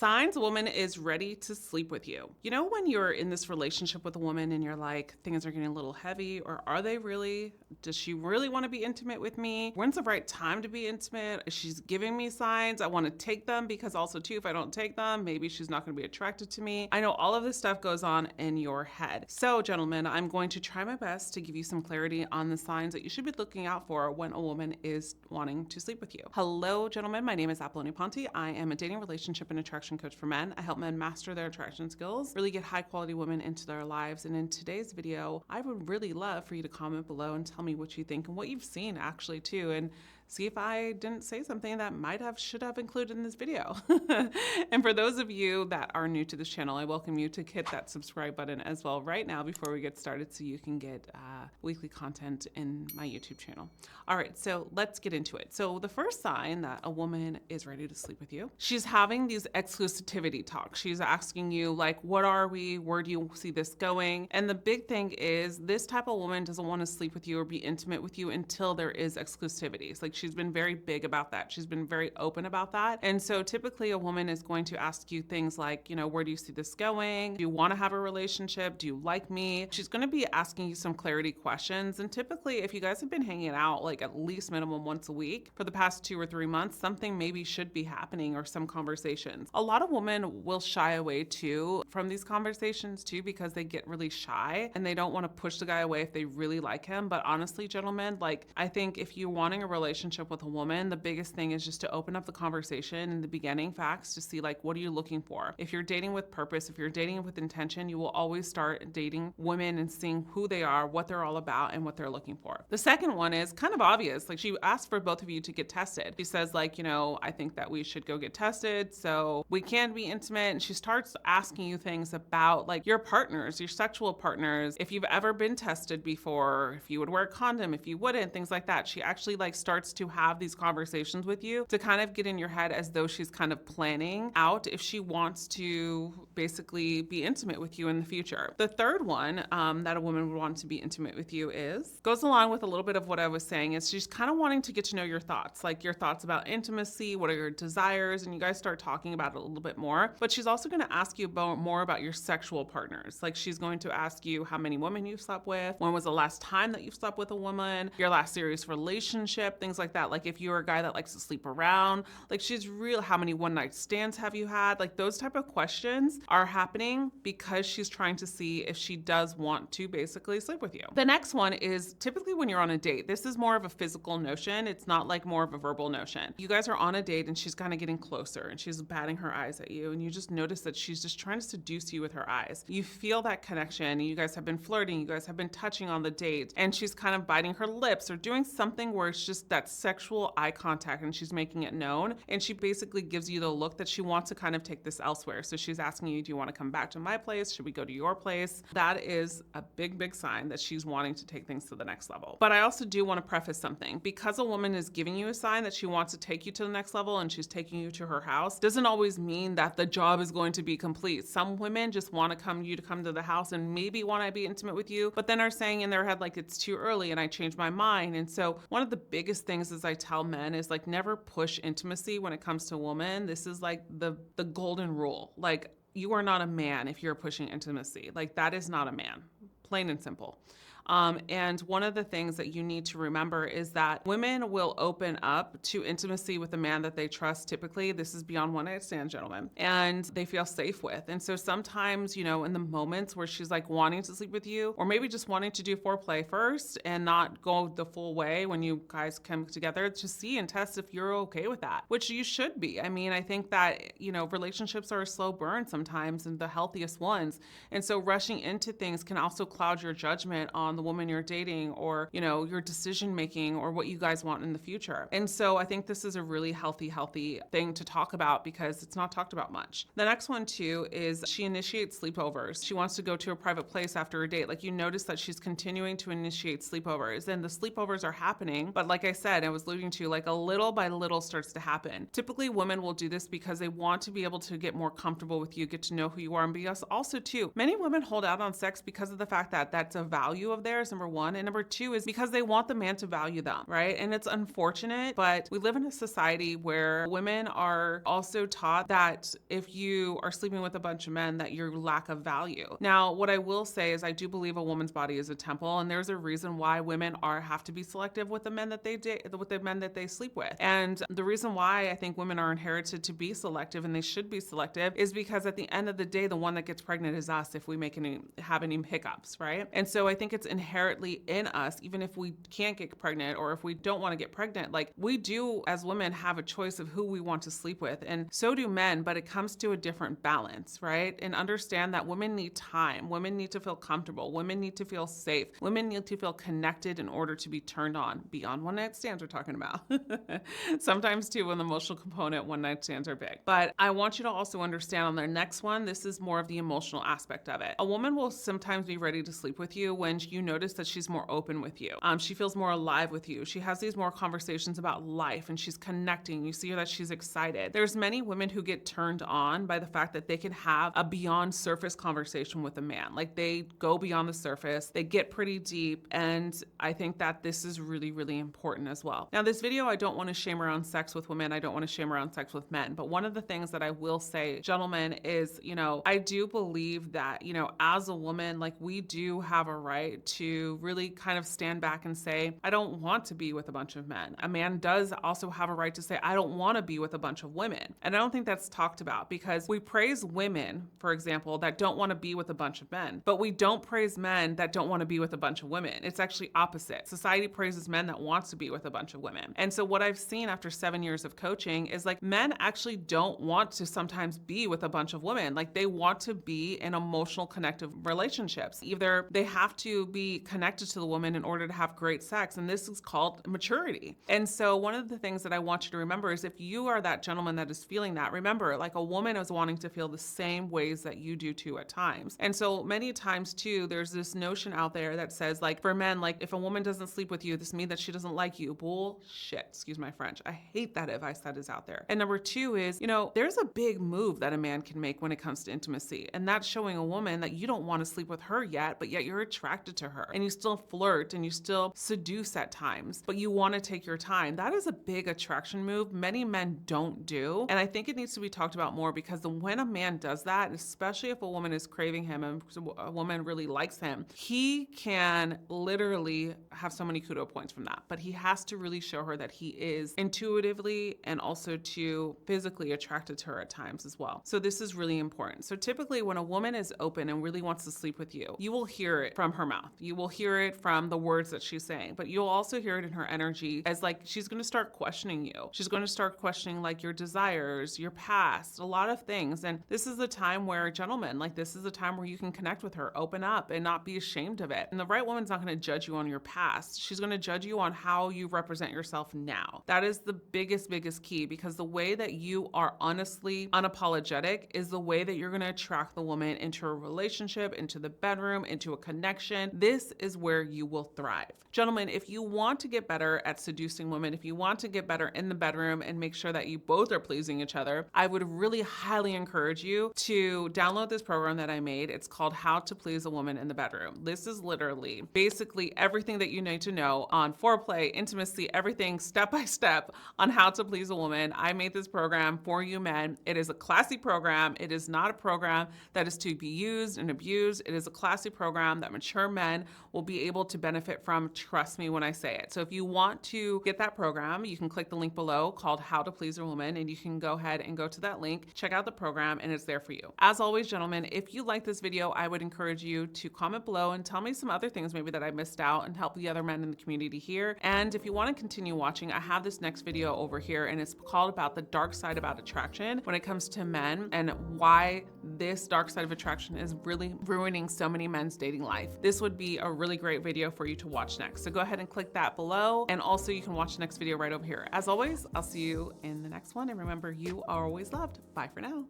Signs a woman is ready to sleep with you. You know, when you're in this relationship with a woman and you're like, things are getting a little heavy, or are they really? Does she really want to be intimate with me? When's the right time to be intimate? She's giving me signs. I want to take them because also too, if I don't take them, maybe she's not going to be attracted to me. I know all of this stuff goes on in your head. So gentlemen, I'm going to try my best to give you some clarity on the signs that you should be looking out for when a woman is wanting to sleep with you. Hello, gentlemen. My name is Apollonia Ponti. I am a dating, relationship, and attraction coach for men. I help men master their attraction skills, really get high quality women into their lives. And in today's video, I would really love for you to comment below and tell me what you think and what you've seen actually too, and see if I didn't say something that should have included in this video. And for those of you that are new to this channel, I welcome you to hit that subscribe button as well right now before we get started so you can get weekly content in my YouTube channel. All right, so let's get into it. So the first sign that a woman is ready to sleep with you, she's having these exclusivity talks. She's asking you like, what are we? Where do you see this going? And the big thing is this type of woman doesn't want to sleep with you or be intimate with you until there is exclusivity. It's like she's been very big about that. She's been very open about that. And so typically a woman is going to ask you things like, you know, where do you see this going? Do you want to have a relationship? Do you like me? She's going to be asking you some clarity questions. And typically if you guys have been hanging out like at least minimum once a week for the past 2 or 3 months, something maybe should be happening or some conversations. A lot of women will shy away too from these conversations too because they get really shy and they don't want to push the guy away if they really like him. But honestly, gentlemen, like I think if you're wanting a relationship with a woman, the biggest thing is just to open up the conversation in the beginning facts to see like, what are you looking for? If you're dating with purpose, if you're dating with intention, you will always start dating women and seeing who they are, what they're all about, and what they're looking for. The second one is kind of obvious. Like she asked for both of you to get tested. She says like, you know, I think that we should go get tested so we can be intimate. And she starts asking you things about like your partners, your sexual partners, if you've ever been tested before, if you would wear a condom, if you wouldn't, things like that. She actually like starts to have these conversations with you to kind of get in your head as though she's kind of planning out if she wants to basically be intimate with you in the future. The third one that a woman would want to be intimate with you goes along with a little bit of what I was saying, is she's kind of wanting to get to know your thoughts, like your thoughts about intimacy, what are your desires, and you guys start talking about it a little bit more. But she's also going to ask you more about your sexual partners. Like she's going to ask you how many women you've slept with, when was the last time that you slept with a woman, your last serious relationship, things like that. Like if you're a guy that likes to sleep around, like she's real, how many one night stands have you had? Like those type of questions are happening because she's trying to see if she does want to basically sleep with you. The next one is typically when you're on a date. This is more of a physical notion. It's not like more of a verbal notion. You guys are on a date and she's kind of getting closer and she's batting her eyes at you and you just notice that she's just trying to seduce you with her eyes. You feel that connection. You guys have been flirting. You guys have been touching on the date and she's kind of biting her lips or doing something where it's just that sexual eye contact and she's making it known. And she basically gives you the look that she wants to kind of take this elsewhere. So she's asking you, do you want to come back to my place? Should we go to your place? That is a big, big sign that she's wanting to take things to the next level. But I also do want to preface something. Because a woman is giving you a sign that she wants to take you to the next level and she's taking you to her house, doesn't always mean that the job is going to be complete. Some women just want you to come to the house and maybe want to be intimate with you, but then are saying in their head like it's too early and I changed my mind. And so one of the biggest things is I tell men is like never push intimacy when it comes to a woman. This is like the golden rule. Like you are not a man if you're pushing intimacy. Like that is not a man, plain and simple. And one of the things that you need to remember is that women will open up to intimacy with a man that they trust. Typically, this is beyond one night stand, gentlemen, and they feel safe with. And so sometimes, you know, in the moments where she's like wanting to sleep with you, or maybe just wanting to do foreplay first and not go the full way when you guys come together, to see and test if you're okay with that, which you should be. I mean, I think that, you know, relationships are a slow burn sometimes and the healthiest ones. And so rushing into things can also cloud your judgment on the woman you're dating or, you know, your decision making or what you guys want in the future. And so I think this is a really healthy thing to talk about because it's not talked about much. The next one too is she initiates sleepovers. She wants to go to a private place after a date. Like you notice that she's continuing to initiate sleepovers and the sleepovers are happening. But like I said, I was alluding to like a little by little starts to happen. Typically women will do this because they want to be able to get more comfortable with you, get to know who you are. And because also too, many women hold out on sex because of the fact that that's a value of of theirs, number one. And number two is because they want the man to value them, right? And it's unfortunate, but we live in a society where women are also taught that if you are sleeping with a bunch of men, that you lack of value. Now, what I will say is I do believe a woman's body is a temple, and there's a reason why women have to be selective with the men that they date, with the men that they sleep with. And the reason why I think women are inherited to be selective, and they should be selective, is because at the end of the day, the one that gets pregnant is us if we have any hiccups, right? And so I think it's inherently in us, even if we can't get pregnant or if we don't want to get pregnant, like we do as women have a choice of who we want to sleep with, and so do men, but it comes to a different balance, right? And understand that women need time, women need to feel comfortable, women need to feel safe, women need to feel connected in order to be turned on beyond one night stands we're talking about. Sometimes too, with an emotional component, one night stands are big. But I want you to also understand on their next one, this is more of the emotional aspect of it. A woman will sometimes be ready to sleep with you when you notice that she's more open with you. She feels more alive with you. She has these more conversations about life and she's connecting. You see her that she's excited. There's many women who get turned on by the fact that they can have a beyond surface conversation with a man. Like they go beyond the surface, they get pretty deep, and I think that this is really, really important as well. Now, this video, I don't want to shame around sex with women. I don't want to shame around sex with men. But one of the things that I will say, gentlemen, is, I do believe that, as a woman, like we do have a right to really kind of stand back and say, I don't want to be with a bunch of men. A man does also have a right to say, I don't want to be with a bunch of women. And I don't think that's talked about because we praise women, for example, that don't want to be with a bunch of men, but we don't praise men that don't want to be with a bunch of women. It's actually opposite. Society praises men that wants to be with a bunch of women. And so what I've seen after 7 years of coaching is like men actually don't want to sometimes be with a bunch of women. Like they want to be in emotional connective relationships. Either they have to be connected to the woman in order to have great sex, and this is called maturity. And so one of the things that I want you to remember is if you are that gentleman that is feeling that, remember, like a woman is wanting to feel the same ways that you do too at times. And so many times too, there's this notion out there that says like for men, like if a woman doesn't sleep with you, this means that she doesn't like you. Bullshit, excuse my French. I hate that advice that is out there. And number two is, there's a big move that a man can make when it comes to intimacy. And that's showing a woman that you don't want to sleep with her yet, but yet you're attracted to her and you still flirt and you still seduce at times, but you want to take your time. That is a big attraction move many men don't do. And I think it needs to be talked about more because when a man does that, especially if a woman is craving him and a woman really likes him, he can literally have so many kudo points from that. But he has to really show her that he is intuitively and also to physically attracted to her at times as well. So this is really important. So typically when a woman is open and really wants to sleep with you, you will hear it from her mouth. You will hear it from the words that she's saying, but you'll also hear it in her energy as like she's going to start questioning you. She's going to start questioning like your desires, your past, a lot of things. And this is the time where, gentlemen, like this is the time where you can connect with her, open up and not be ashamed of it. And the right woman's not going to judge you on your past. She's going to judge you on how you represent yourself now. That is the biggest key, because the way that you are honestly unapologetic is the way that you're going to attract the woman into a relationship, into the bedroom, into a connection. This is where you will thrive. Gentlemen, if you want to get better at seducing women, if you want to get better in the bedroom and make sure that you both are pleasing each other, I would really highly encourage you to download this program that I made. It's called How to Please a Woman in the Bedroom. This is literally basically everything that you need to know on foreplay, intimacy, everything step by step on how to please a woman. I made this program for you men. It is a classy program. It is not a program that is to be used and abused. It is a classy program that mature men will be able to benefit from. Trust me when I say it. So if you want to get that program, you can click the link below called How to Please a Woman, and you can go ahead and go to that link, check out the program, and it's there for you. As always, gentlemen, if you like this video, I would encourage you to comment below and tell me some other things maybe that I missed out and help the other men in the community here. And if you want to continue watching, I have this next video over here, and it's called about the dark side about attraction when it comes to men and why this dark side of attraction is really ruining so many men's dating life. This would be a really great video for you to watch next. So go ahead and click that below. And also you can watch the next video right over here. As always, I'll see you in the next one. And remember, you are always loved. Bye for now.